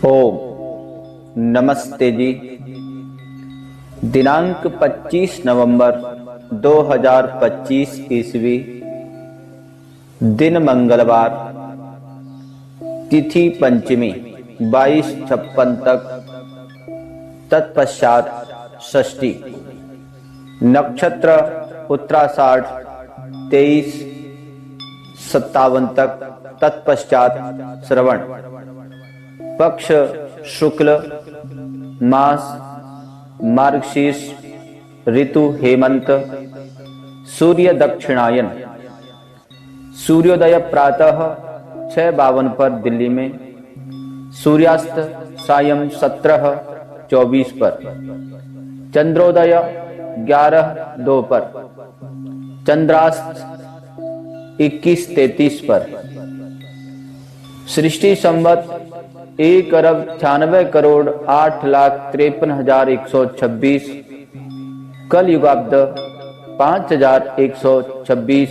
ओम नमस्ते जी। दिनांक 25 नवंबर 2025 ईस्वी, दिन मंगलवार, तिथि पंचमी 22:56 तक, तत्पश्चात षष्ठी, नक्षत्र उत्तराषाढ़ 23:57 तक, तत्पश्चात श्रवण, पक्ष शुक्ल, मास मार्गशीर्ष, ऋतु हेमंत, सूर्य दक्षिणायन। सूर्योदय प्रातः 6:52 पर दिल्ली में, सूर्यास्त सायं 17:24 पर, चंद्रोदय 11:02 पर, चंद्रास्त 21:33 पर, सृष्टि संवत 1,98,08,53,126, कल युगाब्द 5,126,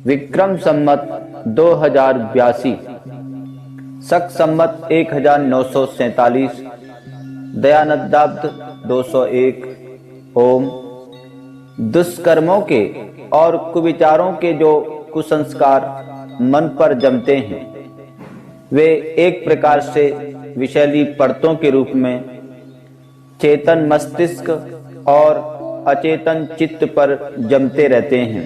विक्रम संवत 2082, शक संवत 1947, दयानदाब्द 201। ओम। दुष्कर्मों के और कुविचारों के जो कुसंस्कार मन पर जमते हैं, वे एक प्रकार से विषैली परतों के रूप में चेतन मस्तिष्क और अचेतन चित्त पर जमते रहते हैं।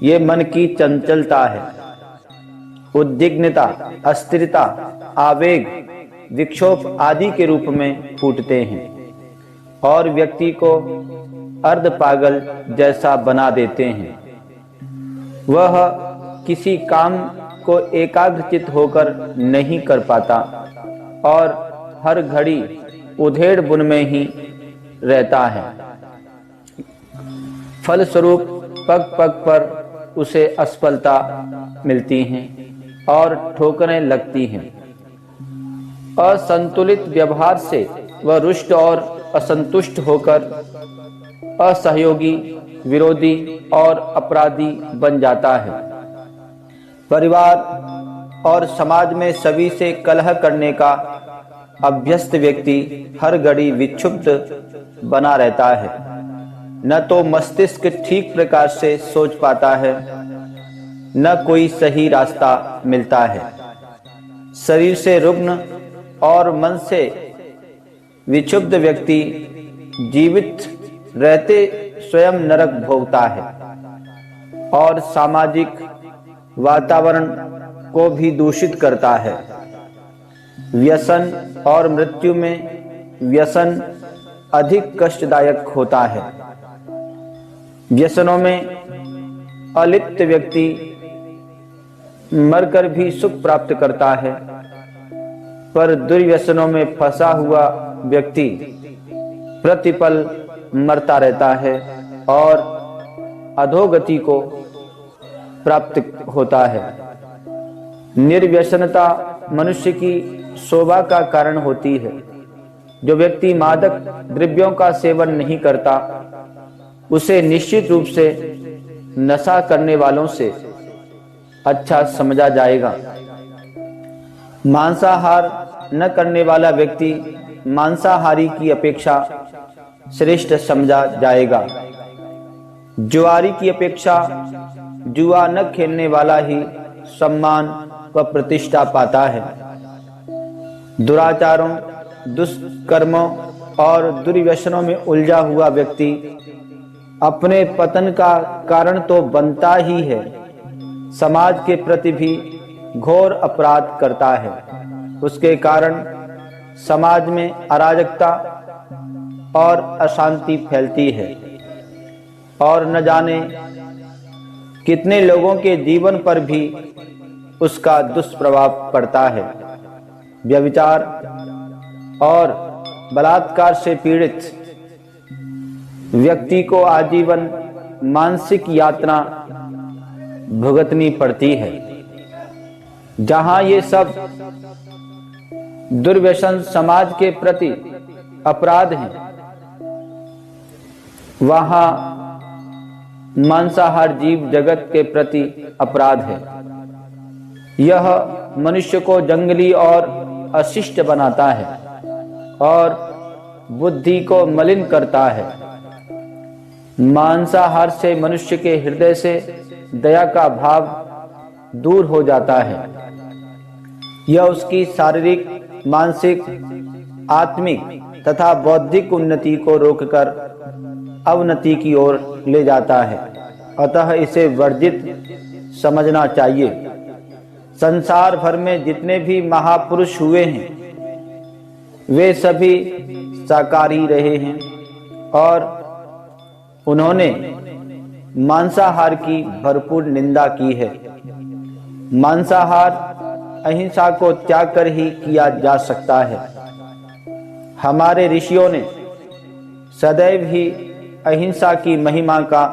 ये मन की चंचलता है, उद्विग्नता, अस्थिरता, आवेग, विक्षोभ आदि के रूप में फूटते हैं और व्यक्ति को अर्ध पागल जैसा बना देते हैं। वह किसी काम को एकाग्रचित होकर नहीं कर पाता और हर घड़ी उधेड़ बुन में ही रहता है। फलस्वरूप पग पग पर उसे असफलता मिलती है और ठोकरें लगती हैं। असंतुलित व्यवहार से वह रुष्ट और असंतुष्ट होकर असहयोगी, विरोधी और अपराधी बन जाता है। परिवार और समाज में सभी से कलह करने का अभ्यस्त व्यक्ति हर घड़ी विक्षुब्ध बना रहता है। न तो मस्तिष्क ठीक प्रकार से सोच पाता है, न कोई सही रास्ता मिलता है। शरीर से रुग्ण और मन से विक्षुब्ध व्यक्ति जीवित रहते स्वयं नरक भोगता है और सामाजिक वातावरण को भी दूषित करता है। व्यसन और मृत्यु में व्यसन अधिक कष्टदायक होता है। व्यसनों में अलिप्त व्यक्ति मरकर भी सुख प्राप्त करता है, पर दुर्व्यसनों में फंसा हुआ व्यक्ति प्रतिपल मरता रहता है और अधोगति को प्राप्त होता है। निर्व्यसनता मनुष्य की शोभा का कारण होती है। जो व्यक्ति मादक द्रव्यों का सेवन नहीं करता, उसे निश्चित रूप से नशा करने वालों से अच्छा समझा जाएगा। मांसाहार न करने वाला व्यक्ति मांसाहारी की अपेक्षा श्रेष्ठ समझा जाएगा। जुआरी की अपेक्षा जुआ न खेलने वाला ही सम्मान व प्रतिष्ठा पाता है। दुराचारों, दुष्कर्मों और दुर्व्यसनों में उलझा हुआ व्यक्ति अपने पतन का कारण तो बनता ही है, समाज के प्रति भी घोर अपराध करता है। उसके कारण समाज में अराजकता और अशांति फैलती है और न जाने कितने लोगों के जीवन पर भी उसका दुष्प्रभाव पड़ता है। व्यभिचार और बलात्कार से पीड़ित व्यक्ति को आजीवन मानसिक यातना भुगतनी पड़ती है। जहां ये सब दुर्व्यसन समाज के प्रति अपराध हैं, वहां मांसाहार जीव जगत के प्रति अपराध है। यह मनुष्य को जंगली और अशिष्ट बनाता है और बुद्धि को मलिन करता है। मांसाहार से मनुष्य के हृदय से दया का भाव दूर हो जाता है। यह उसकी शारीरिक, मानसिक, आत्मिक तथा बौद्धिक उन्नति को रोककर अवनति की ओर ले जाता है। अतः इसे वर्जित समझना चाहिए। संसार भर में जितने भी महापुरुष हुए हैं वे सभी शाकाहारी रहे हैं और उन्होंने मांसाहार की भरपूर निंदा की है। मांसाहार अहिंसा को त्याग कर ही किया जा सकता है। हमारे ऋषियों ने सदैव ही अहिंसा की महिमा का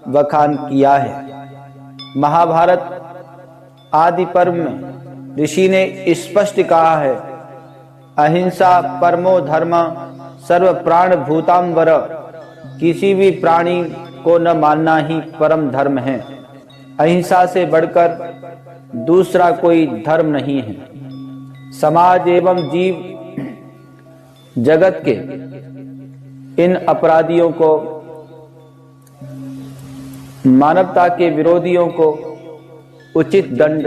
बखान किया है। महाभारत आदि पर्व में ऋषि ने स्पष्ट कहा है, अहिंसा परमो धर्म सर्व प्राण भूतांबर। किसी भी प्राणी को न मानना ही परम धर्म है। अहिंसा से बढ़कर दूसरा कोई धर्म नहीं है। समाज एवं जीव जगत के इन अपराधियों को, मानवता के विरोधियों को उचित दंड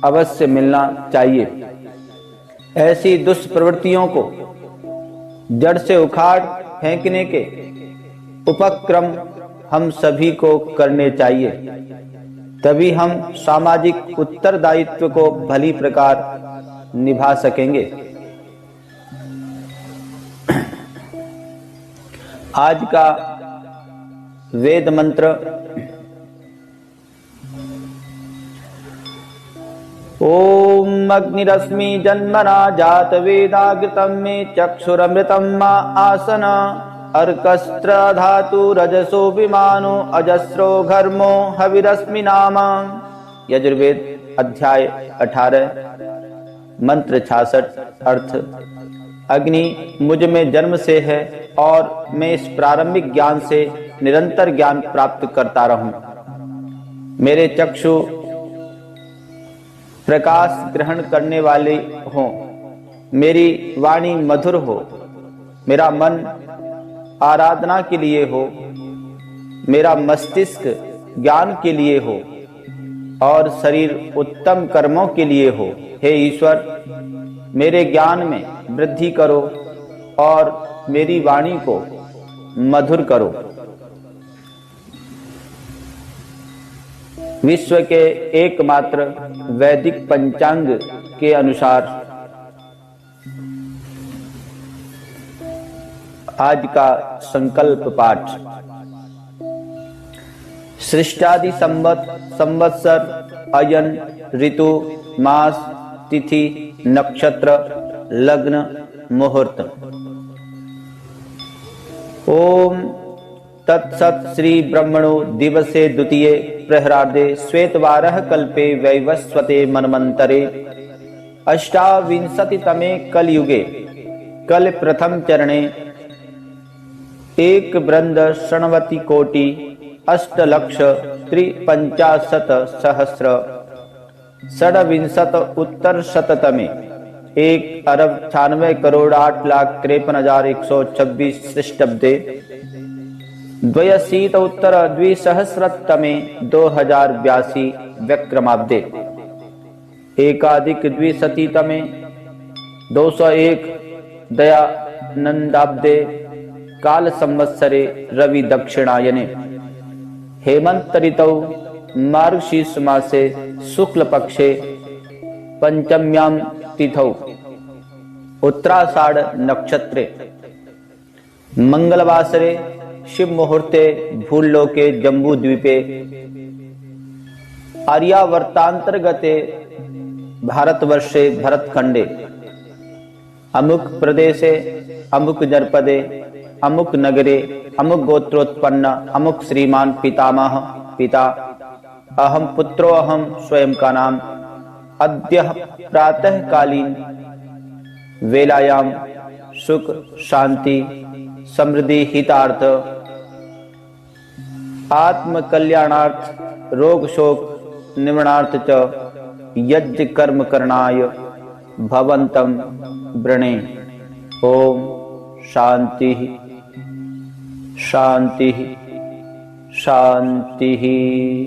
अवश्य मिलना चाहिए। ऐसी दुष्प्रवृत्तियों को जड़ से उखाड़ फेंकने के उपक्रम हम सभी को करने चाहिए। तभी हम सामाजिक उत्तरदायित्व को भली प्रकार निभा सकेंगे। आज का वेद मंत्र, ओम अग्निरश्मि जन्मना जात वेदागृतं मे चक्षुरमृतं मा आसन अर्कस्त्र धातु रजसो विमानो अजस्रो घर्मो हविरश्मि नाम। यजुर्वेद अध्याय 18 मंत्र 66। अर्थ, अग्नि मुझ में जन्म से है और मैं इस प्रारंभिक ज्ञान से निरंतर ज्ञान प्राप्त करता रहूं। मेरे चक्षु प्रकाश ग्रहण करने वाले हों, मेरी वाणी मधुर हो, मेरा मन आराधना के लिए हो, मेरा मस्तिष्क ज्ञान के लिए हो और शरीर उत्तम कर्मों के लिए हो। हे ईश्वर, मेरे ज्ञान में वृद्धि करो और मेरी वाणी को मधुर करो। विश्व के एकमात्र वैदिक पंचांग के अनुसार आज का संकल्प पाठ, सृष्टादि संवत्सर, अयन, ऋतु, मास, तिथि, नक्षत्र, लग्न, मुहूर्त। ओम तत्सत् श्री ब्रह्मणो दिवसे द्वितीये प्रहरार्धे श्वेतवारः कल्पे वैवस्वते मन्वन्तरे अष्टाविंशतितमे कलयुगे कल प्रथम चरणे एक वृंद षण्वति कोटि अष्टलक्ष त्रिपंचाशत सहस्र षड्विंशत उत्तर शततमे 1,96 करोड़ 8,53,126 ख्रीष्टाब्दे द्व्यशीत उत्तर द्विसहस्रतमे 2082 विक्रमाब्दे एकाधिक द्विशतीतमे 201 दयानंदाब्दे काल संवत्सरे रवि दक्षिणायने हेमंत ऋतौ मार्गशीर्ष मासे शुक्ल पक्षे पंचम्यां तिथौ उत्तराषाढ़ नक्षत्रे मंगलवासरे शिव मुहूर्ते भूलोके जम्बू द्वीपे आर्यावर्तांतर्गते भारतवर्षे भरतखंडे अमुक प्रदेशे अमुक जनपदे अमुक नगरे अमुक गोत्रोत्पन्न अमुक श्रीमान पितामह पिता अहम पुत्रो अहम स्वयं का नाम अद्य प्रातः कालीन वेलायां सुख शांति समृद्धि हितार्थ आत्म कल्याणार्थ रोग शोक निवारणार्थ च यज्ञ कर्म करणाय भवन्तं वृणे। ओम शांति शांति शांति।